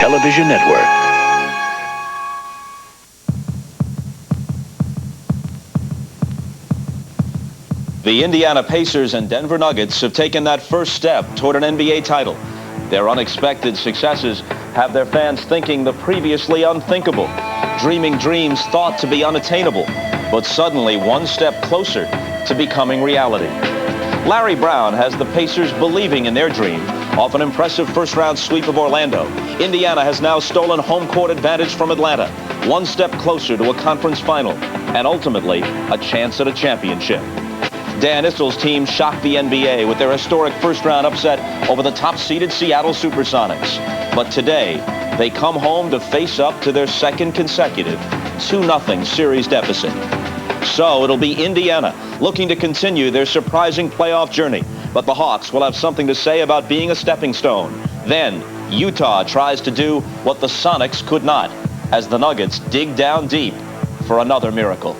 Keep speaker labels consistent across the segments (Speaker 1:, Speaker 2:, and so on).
Speaker 1: Television Network.
Speaker 2: The Indiana Pacers and Denver Nuggets have taken that first step toward an NBA title. Their unexpected successes have their fans thinking the previously unthinkable, dreaming dreams thought to be unattainable, but suddenly one step closer to becoming reality. Larry Brown has the Pacers believing in their dream off an impressive first-round sweep of Orlando. Indiana has now stolen home court advantage from Atlanta, one step closer to a conference final, and ultimately a chance at a championship. Dan Issel's team shocked the NBA with their historic first-round upset over the top-seeded Seattle Supersonics. But today, they come home to face up to their second consecutive 2-0 series deficit. So it'll be Indiana looking to continue their surprising playoff journey. But the Hawks will have something to say about being a stepping stone. Then, Utah tries to do what the Sonics could not, as the Nuggets dig down deep for another miracle.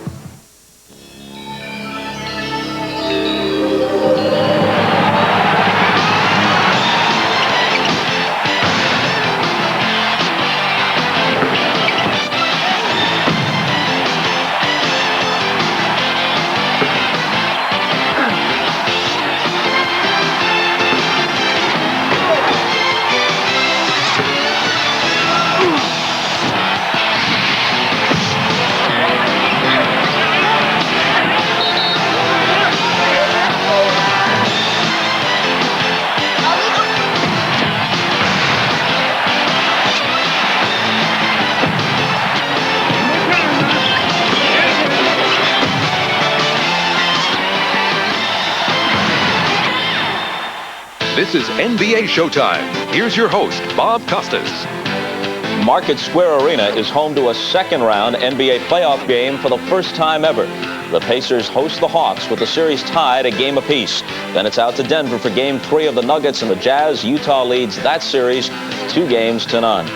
Speaker 3: This is NBA Showtime. Here's your host, Bob Costas.
Speaker 2: Market Square Arena is home to a second-round NBA playoff game for the first time ever. The Pacers host the Hawks with the series tied a game apiece. Then it's out to Denver for Game 3 of the Nuggets and the Jazz. Utah leads that series 2-0.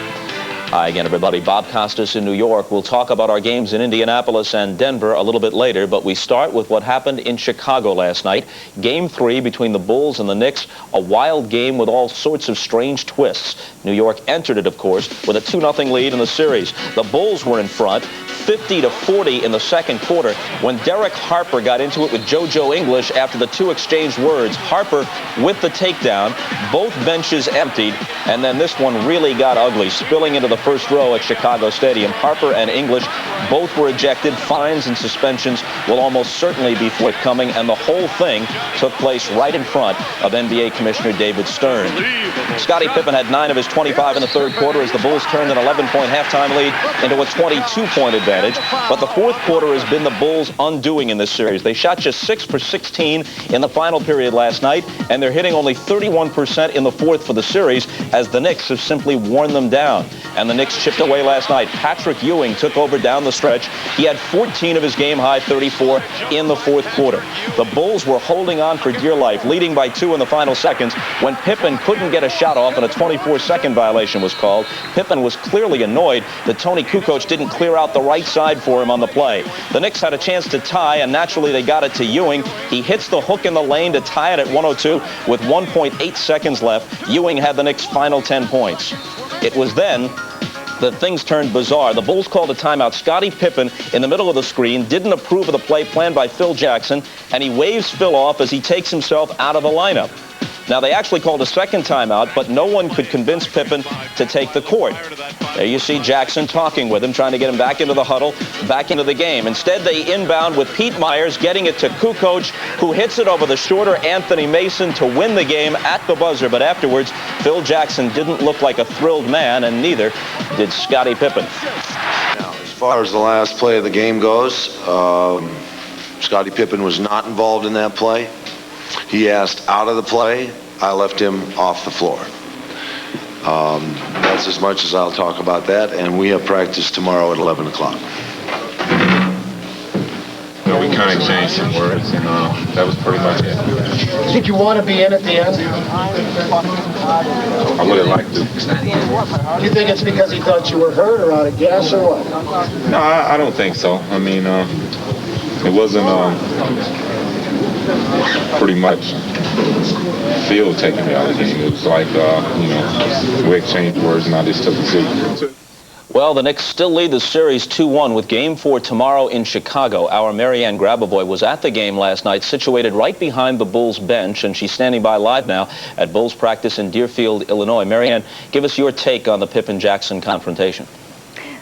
Speaker 2: Hi again, everybody. Bob Costas in New York. We'll talk about our games in Indianapolis and Denver a little bit later, but we start with what happened in Chicago last night. Game 3 between the Bulls and the Knicks, a wild game with all sorts of strange twists. New York entered it, of course, with a 2-0 lead in the series. The Bulls were in front, 50-40 in the second quarter, when Derek Harper got into it with JoJo English after the two exchanged words. Harper with the takedown, both benches emptied, and then this one really got ugly, spilling into the first row at Chicago Stadium. Harper and English both were ejected. Fines and suspensions will almost certainly be forthcoming, and the whole thing took place right in front of NBA Commissioner David Stern. Scottie Pippen had 9 of his 25 in the third quarter as the Bulls turned an 11-point halftime lead into a 22-point advantage. But the fourth quarter has been the Bulls' undoing in this series. They shot just 6 for 16 in the final period last night, and they're hitting only 31% in the fourth for the series as the Knicks have simply worn them down. And the Knicks chipped away last night. Patrick Ewing took over down the stretch. He had 14 of his game-high 34 in the fourth quarter. The Bulls were holding on for dear life, leading by 2 in the final seconds when Pippen couldn't get a shot off and a 24-second violation was called. Pippen was clearly annoyed that Tony Kukoc didn't clear out the right side for him on the play. The Knicks had a chance to tie, and naturally they got it to Ewing. He hits the hook in the lane to tie it at 102 with 1.8 seconds left. Ewing had the Knicks' final 10 points. It was then that things turned bizarre. The Bulls called a timeout. Scottie Pippen, in the middle of the screen, didn't approve of the play planned by Phil Jackson, and he waves Phil off as he takes himself out of the lineup. Now, they actually called a second timeout, but no one could convince Pippen to take the court. There you see Jackson talking with him, trying to get him back into the huddle, back into the game. Instead, they inbound with Pete Myers, getting it to Kukoc, who hits it over the shorter Anthony Mason to win the game at the buzzer. But afterwards, Phil Jackson didn't look like a thrilled man, and neither did Scottie Pippen.
Speaker 4: Now, as far as the last play of the game goes, Scottie Pippen was not involved in that play. He asked out of the play. I left him off the floor. That's as much as I'll talk about that, and we have practice tomorrow at 11 o'clock.
Speaker 5: We kind of exchanged some words, and that was pretty much it.
Speaker 6: Did you want to be in at the end?
Speaker 5: I would have liked to.
Speaker 6: Do you think it's because he thought you were hurt or out of gas or what?
Speaker 5: No, I don't think so. I mean, it wasn't pretty much feel taking me out of the game. It was like, we exchanged words and I just took the seat.
Speaker 2: Well, the Knicks still lead the series 2-1 with Game 4 tomorrow in Chicago. Our Marianne Grabovoy was at the game last night, situated right behind the Bulls bench, and she's standing by live now at Bulls practice in Deerfield, Illinois. Marianne, give us your take on the Pippen-Jackson confrontation.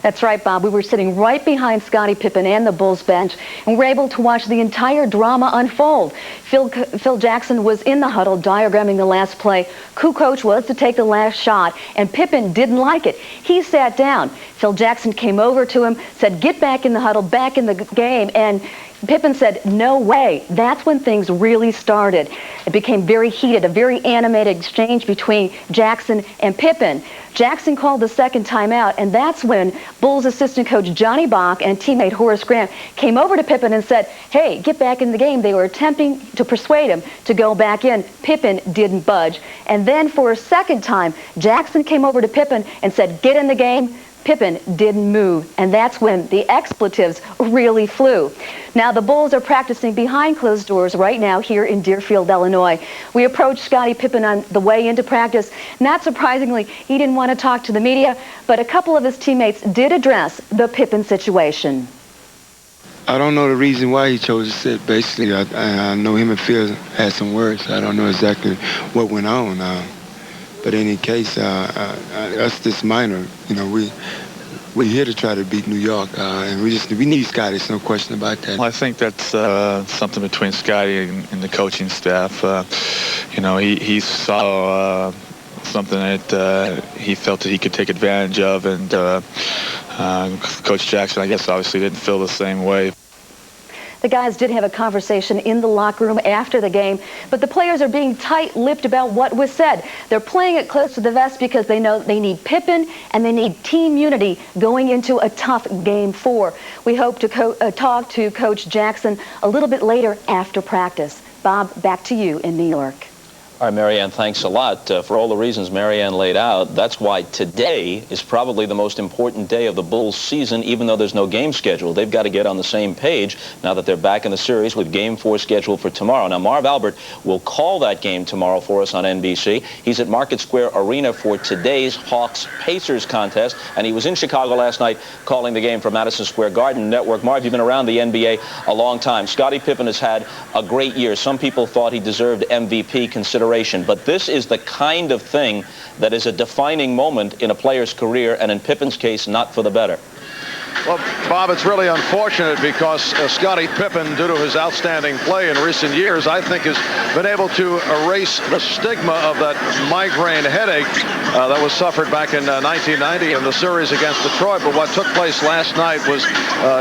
Speaker 1: That's right, Bob. We were sitting right behind Scottie Pippen and the Bulls bench, and we were able to watch the entire drama unfold. Phil Jackson was in the huddle diagramming the last play. Kukoc was to take the last shot, and Pippen didn't like it. He sat down. Phil Jackson came over to him, said, "Get back in the huddle, back in the game," and Pippen said, "No way." That's when things really started. It became very heated, a very animated exchange between Jackson and Pippen. Jackson called the second timeout, and that's when Bulls assistant coach Johnny Bach and teammate Horace Grant came over to Pippen and said, "Hey, get back in the game." They were attempting to persuade him to go back in. Pippen didn't budge. And then for a second time, Jackson came over to Pippen and said, "Get in the game." Pippen didn't move, and that's when the expletives really flew. Now, the Bulls are practicing behind closed doors right now here in Deerfield, Illinois. We approached Scottie Pippen on the way into practice. Not surprisingly, he didn't want to talk to the media, but a couple of his teammates did address the Pippen situation.
Speaker 7: I don't know the reason why he chose to sit. Basically, I know him and Phil had some words. I don't know exactly what went on. But in any case, that's just minor. We're here to try to beat New York, and we need Scottie. There's no question about that.
Speaker 8: Well, I think that's something between Scottie and the coaching staff. He saw something that he felt that he could take advantage of, and Coach Jackson, I guess, obviously didn't feel the same way.
Speaker 1: The guys did have a conversation in the locker room after the game, but the players are being tight-lipped about what was said. They're playing it close to the vest because they know they need Pippen and they need team unity going into a tough Game 4. We hope to talk to Coach Jackson a little bit later after practice. Bob, back to you in New York.
Speaker 2: All right, Marianne, thanks a lot. For all the reasons Marianne laid out, that's why today is probably the most important day of the Bulls season, even though there's no game scheduled. They've got to get on the same page now that they're back in the series with Game 4 scheduled for tomorrow. Now, Marv Albert will call that game tomorrow for us on NBC. He's at Market Square Arena for today's Hawks-Pacers contest, and he was in Chicago last night calling the game for Madison Square Garden Network. Marv, you've been around the NBA a long time. Scottie Pippen has had a great year. Some people thought he deserved MVP consideration. But this is the kind of thing that is a defining moment in a player's career, and in Pippen's case, not for the better.
Speaker 9: Well, Bob, it's really unfortunate because Scottie Pippen, due to his outstanding play in recent years, I think has been able to erase the stigma of that migraine headache that was suffered back in 1990 in the series against Detroit. But what took place last night was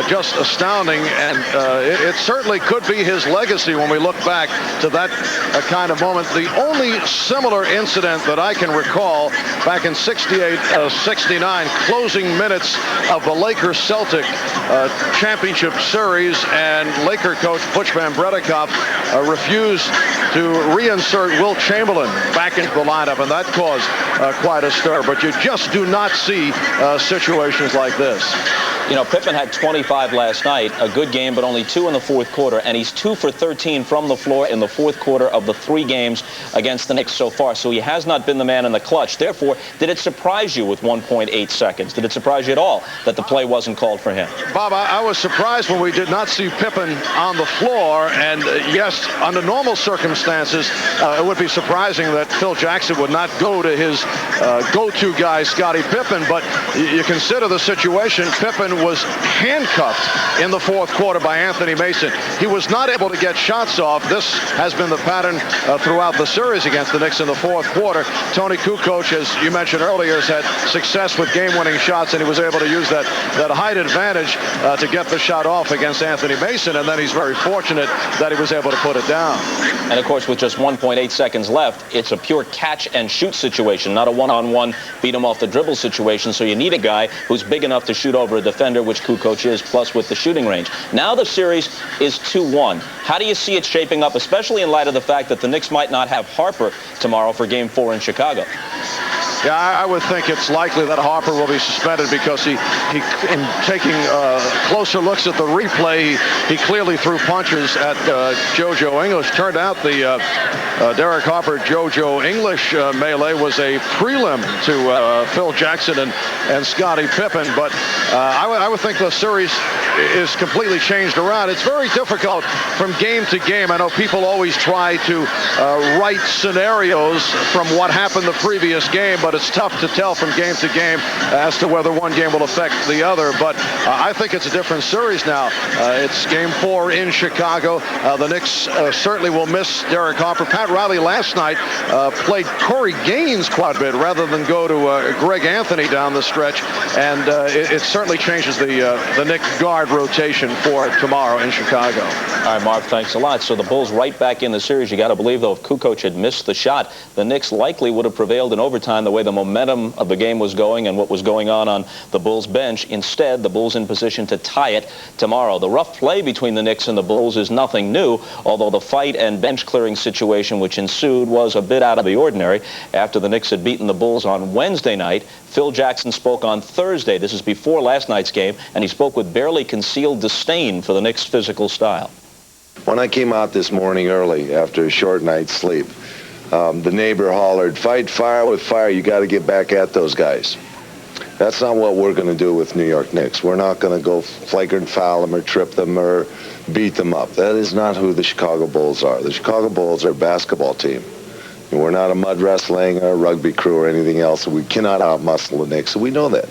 Speaker 9: just astounding, and it certainly could be his legacy when we look back to that kind of moment. The only similar incident that I can recall back in 68-69, closing minutes of the Lakers-Celtic championship series, and Laker coach Butch Van Bredekop refused to reinsert Wilt Chamberlain back into the lineup, and that caused quite a stir. But you just do not see situations like this.
Speaker 2: You know, Pippen had 25 last night, a good game, but only 2 in the fourth quarter, and he's 2 for 13 from the floor in the fourth quarter of the 3 games against the Knicks so far. So he has not been the man in the clutch. Therefore, did it surprise you with 1.8 seconds? Did it surprise you at all that the play wasn't called for him?
Speaker 9: Bob, I was surprised when we did not see Pippen on the floor, and yes, under normal circumstances, it would be surprising that Phil Jackson would not go to his go-to guy, Scottie Pippen, but you consider the situation. Pippen was handcuffed in the fourth quarter by Anthony Mason. He was not able to get shots off. This has been the pattern throughout the series against the Knicks in the fourth quarter. Tony Kukoc, as you mentioned earlier, has had success with game-winning shots, and he was able to use that height advantage to get the shot off against Anthony Mason, and then he's very fortunate that he was able to put it down.
Speaker 2: And of course, with just 1.8 seconds left, it's a pure catch-and-shoot situation, not a one-on-one beat-him-off-the-dribble situation, so you need a guy who's big enough to shoot over a defender, which Kukoc is, plus with the shooting range. Now the series is 2-1. How do you see it shaping up, especially in light of the fact that the Knicks might not have Harper tomorrow for Game 4 in Chicago?
Speaker 9: Yeah, I would think it's likely that Harper will be suspended because he in taking closer looks at the replay, he clearly threw punches at JoJo English. Turned out the Derek Harper-JoJo English melee was a prelim to Phil Jackson and Scottie Pippen. But I would think the series is completely changed around. It's very difficult from game to game. I know people always try to write scenarios from what happened the previous game, but it's tough to tell from game to game as to whether one game will affect the other. But I think it's a different series now. It's game 4 in Chicago. The Knicks certainly will miss Derek Harper. Pat Riley last night played Corey Gaines quite a bit rather than go to Greg Anthony down the stretch, and it certainly changes the Knicks guard rotation for tomorrow in Chicago.
Speaker 2: All right, Marv, thanks a lot. So the Bulls right back in the series. You got to believe, though, if Kukoc had missed the shot, the Knicks likely would have prevailed in overtime the way the momentum of the game was going and what was going on the Bulls bench. Instead, the Bulls in position to tie it tomorrow. The rough play between the Knicks and the Bulls is nothing new, although the fight and bench clearing situation which ensued was a bit out of the ordinary. After the Knicks had beaten the Bulls on Wednesday night, Phil Jackson spoke on Thursday. This is before last night's game, and he spoke with barely concealed disdain for the Knicks' physical style.
Speaker 4: When I came out this morning early after a short night's sleep, the neighbor hollered, "Fight fire with fire, you got to get back at those guys." That's not what we're going to do with New York Knicks. We're not going to go flagrant foul them or trip them or beat them up. That is not who the Chicago Bulls are. The Chicago Bulls are a basketball team. And we're not a mud wrestling or a rugby crew or anything else. We cannot outmuscle the Knicks, so we know that.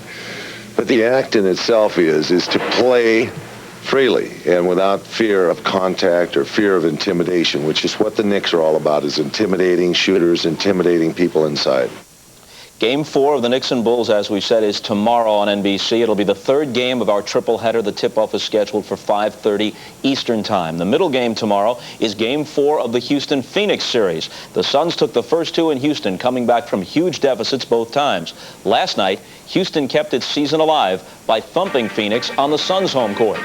Speaker 4: But the act in itself is to play freely and without fear of contact or fear of intimidation, which is what the Knicks are all about, is intimidating shooters, intimidating people inside.
Speaker 2: Game 4 of the Knicks and Bulls, as we said, is tomorrow on NBC. It'll be the third game of our triple header. The tip-off is scheduled for 5:30 Eastern Time. The middle game tomorrow is Game 4 of the Houston-Phoenix series. The Suns took the first two in Houston, coming back from huge deficits both times. Last night, Houston kept its season alive by thumping Phoenix on the Suns' home court.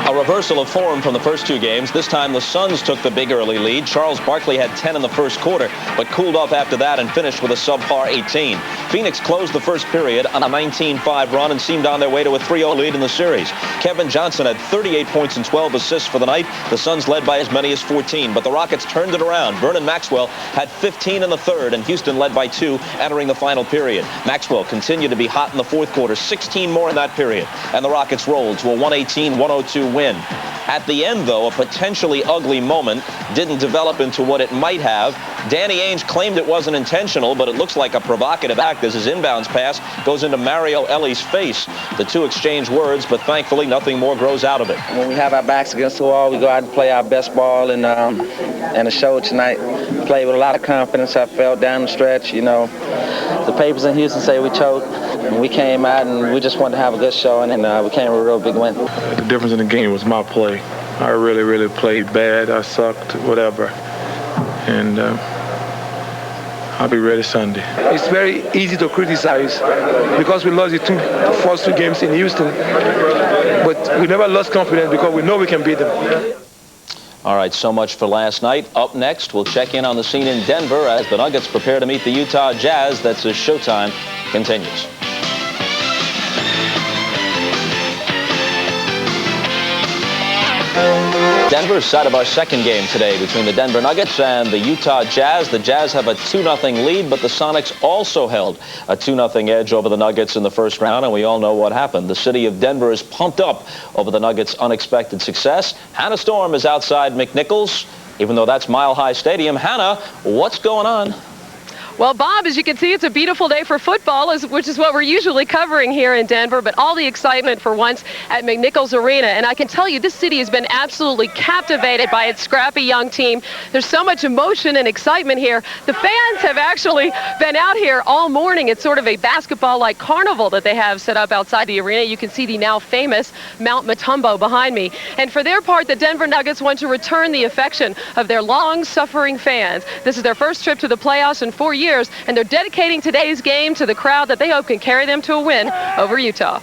Speaker 2: A reversal of form from the first two games. This time the Suns took the big early lead. Charles Barkley had 10 in the first quarter, but cooled off after that and finished with a subpar 18. Phoenix closed the first period on a 19-5 run and seemed on their way to a 3-0 lead in the series. Kevin Johnson had 38 points and 12 assists for the night. The Suns led by as many as 14, but the Rockets turned it around. Vernon Maxwell had 15 in the third, and Houston led by 2 entering the final period. Maxwell continued to be hot in the fourth quarter, 16 more in that period, and the Rockets rolled to a 118-102 win. At the end, though, a potentially ugly moment didn't develop into what it might have. Danny Ainge claimed it wasn't intentional, but it looks like a provocative act as his inbounds pass goes into Mario Ely's face. The two exchange words, but thankfully nothing more grows out of it.
Speaker 10: When we have our backs against the wall, we go out and play our best ball, and the show tonight played with a lot of confidence. I felt down the stretch, you know. The papers in Houston say we choked. And we came out and we just wanted to have a good show, and we came with a real big win.
Speaker 5: The difference in the game was my play. I really played bad. I sucked, whatever. And I'll be ready Sunday.
Speaker 11: It's very easy to criticize because we lost the first two games in Houston. But we never lost confidence because we know we can beat them.
Speaker 2: All right, so much for last night. Up next, we'll check in on the scene in Denver as the Nuggets prepare to meet the Utah Jazz. That's as Showtime continues. Denver's side of our second game today between the Denver Nuggets and the Utah Jazz. The Jazz have a 2-0 lead, but the Sonics also held a 2-0 edge over the Nuggets in the first round, and we all know what happened. The city of Denver is pumped up over the Nuggets' unexpected success. Hannah Storm is outside McNichols, even though that's Mile High Stadium. Hannah, what's going on?
Speaker 12: Well, Bob, as you can see, it's a beautiful day for football, which is what we're usually covering here in Denver, but all the excitement for once at McNichols Arena. And I can tell you, this city has been absolutely captivated by its scrappy young team. There's so much emotion and excitement here. The fans have actually been out here all morning. It's sort of a basketball-like carnival that they have set up outside the arena. You can see the now famous Mount Matumbo behind me. And for their part, the Denver Nuggets want to return the affection of their long-suffering fans. This is their first trip to the playoffs in 4 years. And they're dedicating today's game to the crowd that they hope can carry them to a win over Utah.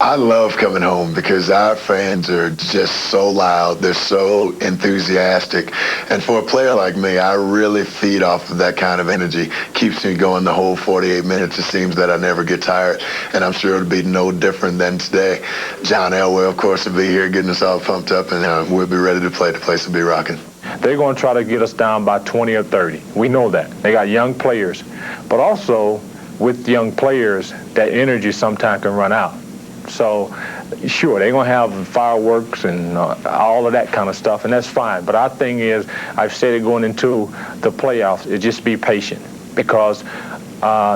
Speaker 13: I love coming home because our fans are just so loud. They're so enthusiastic. And for a player like me, I really feed off of that kind of energy. Keeps me going the whole 48 minutes. It seems that I never get tired. And I'm sure it'll be no different than today. John Elway, of course, will be here getting us all pumped up, and we'll be ready to play. The place will be rocking.
Speaker 5: They're going to try to get us down by 20 or 30. We know that. They got young players. But also, with young players, that energy sometimes can run out. So, sure, they're going to have fireworks and all of that kind of stuff, and that's fine. But our thing is, I've said it going into the playoffs, is just be patient, because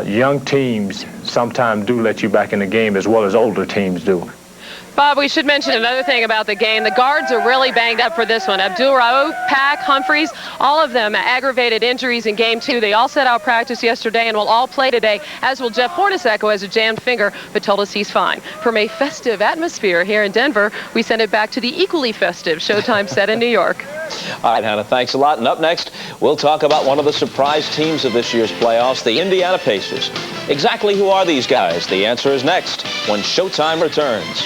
Speaker 5: young teams sometimes do let you back in the game as well as older teams do.
Speaker 12: Bob, we should mention another thing about the game. The guards are really banged up for this one. Abdul-Rauf, Pack, Humphreys, all of them aggravated injuries in Game 2. They all set out practice yesterday and will all play today, as will Jeff Hornacek, who has a jammed finger, but told us he's fine. From a festive atmosphere here in Denver, we send it back to the equally festive Showtime set in New York.
Speaker 2: All right, Hannah, thanks a lot. And up next, we'll talk about one of the surprise teams of this year's playoffs, the Indiana Pacers. Exactly who are these guys? The answer is next when Showtime returns.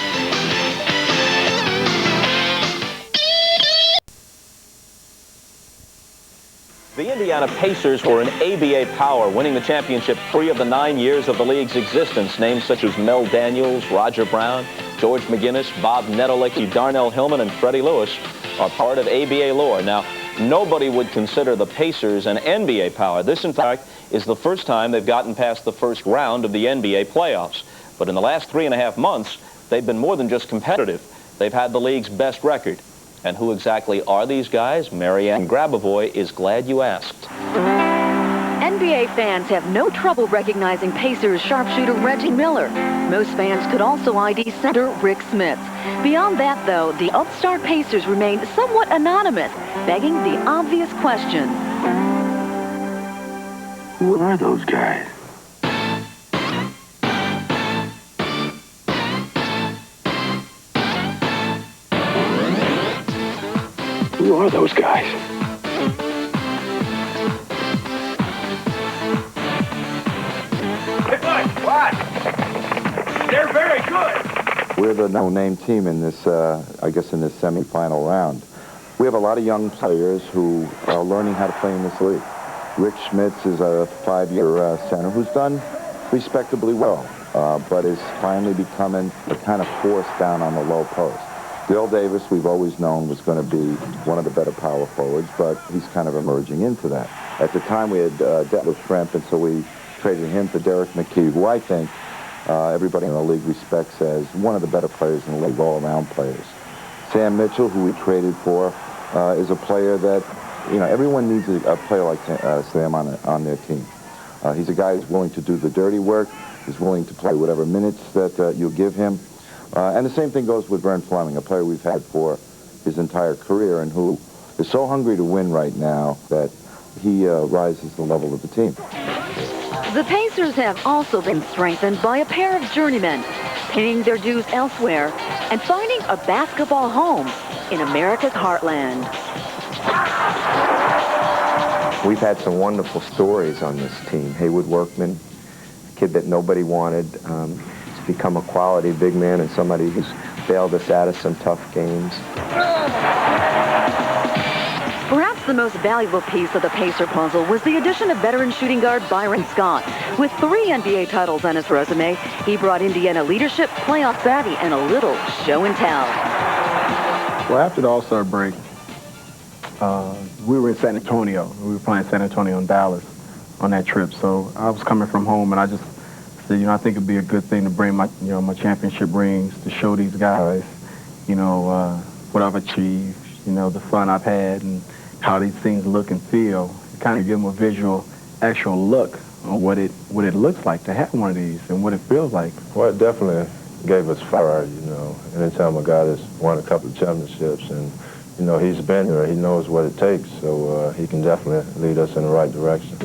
Speaker 2: The Indiana Pacers were an ABA power, winning the championship 3 of the 9 years of the league's existence. Names such as Mel Daniels, Roger Brown, George McGinnis, Bob Nedelicki, Darnell Hillman, and Freddie Lewis are part of ABA lore. Now, nobody would consider the Pacers an NBA power. This, in fact, is the first time they've gotten past the first round of the NBA playoffs. But in the last 3.5 months, they've been more than just competitive. They've had the league's best record. And who exactly are these guys? Marianne Grabavoy is glad you asked.
Speaker 1: NBA fans have no trouble recognizing Pacers sharpshooter Reggie Miller. Most fans could also ID center Rick Smits. Beyond that, though, the upstart Pacers remain somewhat anonymous, begging the obvious question.
Speaker 14: Who are those guys? Who are those guys?
Speaker 15: Hey, Bud, what? They're very good.
Speaker 16: We're the no-name team in this, I guess, in this semifinal round. We have a lot of young players who are learning how to play in this league. Rick Schmitz is a 5-year center who's done respectably well, but is finally becoming a kind of force down on the low post. Bill Davis, we've always known, was going to be one of the better power forwards, but he's kind of emerging into that. At the time, we had Detlef Schrempf, and so we traded him for Derek McKee, who I think everybody in the league respects as one of the better players in the league, all-around players. Sam Mitchell, who we traded for, is a player that, you know, everyone needs a player like Sam on their team. He's a guy who's willing to do the dirty work, is willing to play whatever minutes that you give him. And the same thing goes with Vern Fleming, a player we've had for his entire career and who is so hungry to win right now that he rises the level of the team.
Speaker 1: The Pacers have also been strengthened by a pair of journeymen, paying their dues elsewhere and finding a basketball home in America's heartland.
Speaker 17: We've had some wonderful stories on this team. Haywood Workman, a kid that nobody wanted, become a quality big man and somebody who's bailed us out of some tough games.
Speaker 1: Perhaps the most valuable piece of the Pacer puzzle was the addition of veteran shooting guard Byron Scott. With 3 NBA titles on his resume, he brought Indiana leadership, playoff savvy, and a little show and tell.
Speaker 18: Well, after the All-Star break, we were in San Antonio. We were playing San Antonio and Dallas on that trip. So I was coming from home, and I just said, you know, I think it'd be a good thing to bring my, you know, my championship rings to show these guys, you know, what I've achieved, you know, the fun I've had, and how these things look and feel. Kind of give them a visual, actual look on what it looks like to have one of these and what it feels like.
Speaker 5: Well, it definitely gave us fire, you know. Anytime a guy that's won a couple of championships and, you know, he's been here, he knows what it takes, so he can definitely lead us in the right direction.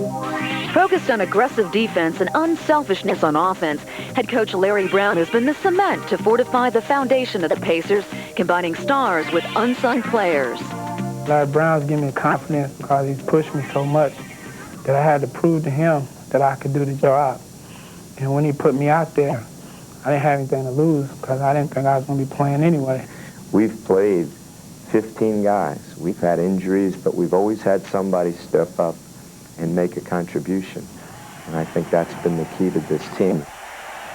Speaker 1: Focused on aggressive defense and unselfishness on offense, head coach Larry Brown has been the cement to fortify the foundation of the Pacers, combining stars with unsigned players.
Speaker 19: Larry Brown's given me confidence because he's pushed me so much that I had to prove to him that I could do the job. And when he put me out there, I didn't have anything to lose because I didn't think I was going to be playing anyway.
Speaker 17: We've played 15 guys. We've had injuries, but we've always had somebody step up and make a contribution. And I think that's been the key to this team.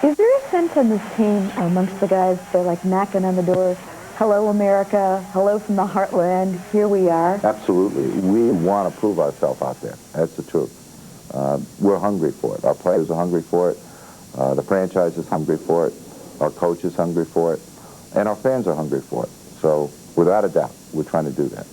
Speaker 20: Is there a sense on this team amongst the guys, they're like knocking on the door, hello America, hello from the heartland, here we are?
Speaker 16: Absolutely. We want to prove ourselves out there. That's the truth. We're hungry for it. Our players are hungry for it. The franchise is hungry for it. Our coach is hungry for it. And our fans are hungry for it. So, without a doubt, we're trying to do that.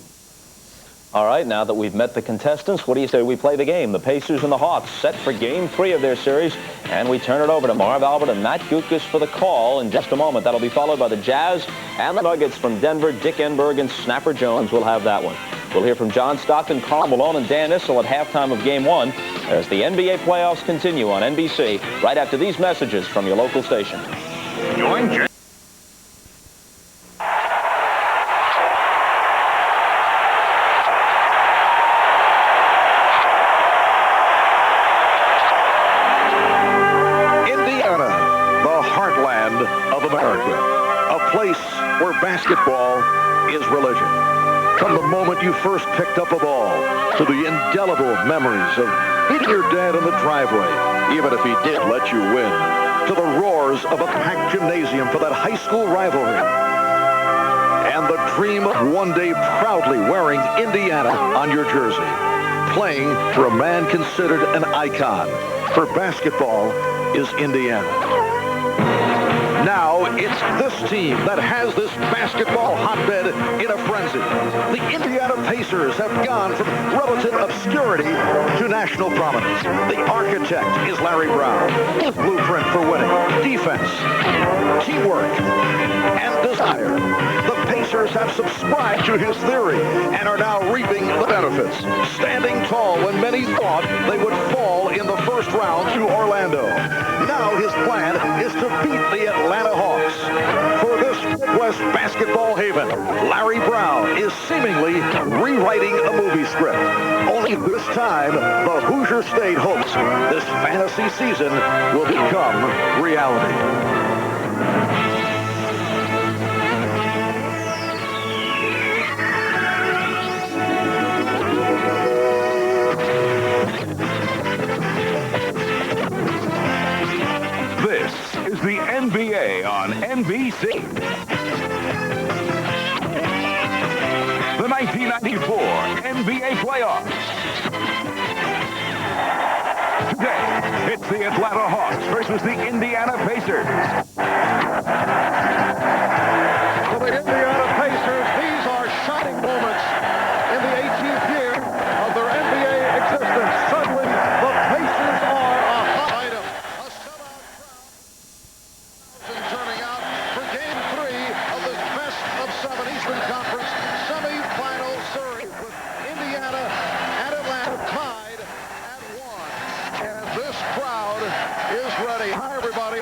Speaker 2: All right, now that we've met the contestants, what do you say we play the game? The Pacers and the Hawks set for Game 3 of their series, and we turn it over to Marv Albert and Matt Gukas for the call in just a moment. That'll be followed by the Jazz and the Nuggets from Denver. Dick Enberg and Snapper Jones will have that one. We'll hear from John Stockton, Karl Malone, and Dan Issel at halftime of Game 1 as the NBA playoffs continue on NBC right after these messages from your local station.
Speaker 3: Join
Speaker 9: basketball is religion. From the moment you first picked up a ball to the indelible memories of meeting your dad in the driveway, even if he did let you win, to the roars of a packed gymnasium for that high school rivalry, and the dream of one day proudly wearing Indiana on your jersey, playing for a man considered an icon. For basketball is Indiana. Now, it's this team that has this basketball hotbed in a frenzy. The Indiana Pacers have gone from relative obscurity to national prominence. The architect is Larry Brown. His blueprint for winning: defense, teamwork, and desire. The Pacers have subscribed to his theory and are now reaping the benefits, standing tall when many thought they would fall in the first round to Orlando. Now his plan is to beat the Atlanta Hawks. For this West basketball haven, Larry Brown is seemingly rewriting a movie script. Only this time, the Hoosier State hopes this fantasy season will become reality.
Speaker 3: The NBA on NBC. The 1994 NBA playoffs. Today, it's the Atlanta Hawks versus the Indiana Pacers.
Speaker 9: For the Indiana Pacers, these are shining moments in the 18th year of their NBA existence. Suddenly, the Pacers are a hot item. Turning out for Game 3 of this best-of-7 Eastern Conference semi-final series with Indiana and Atlanta tied at 1. And this crowd is ready. Hi, everybody.